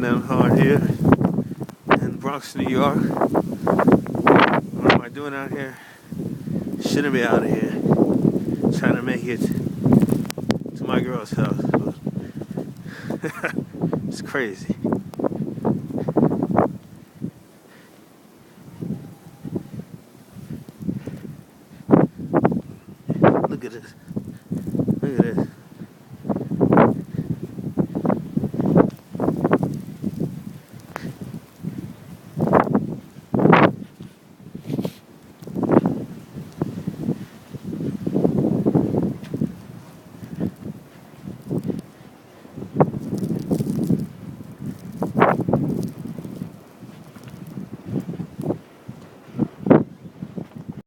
going down hard here in Bronx, New York. What am I doing out here? Shouldn't be out of here. Trying to make it to my girl's house. It's crazy. Look at this.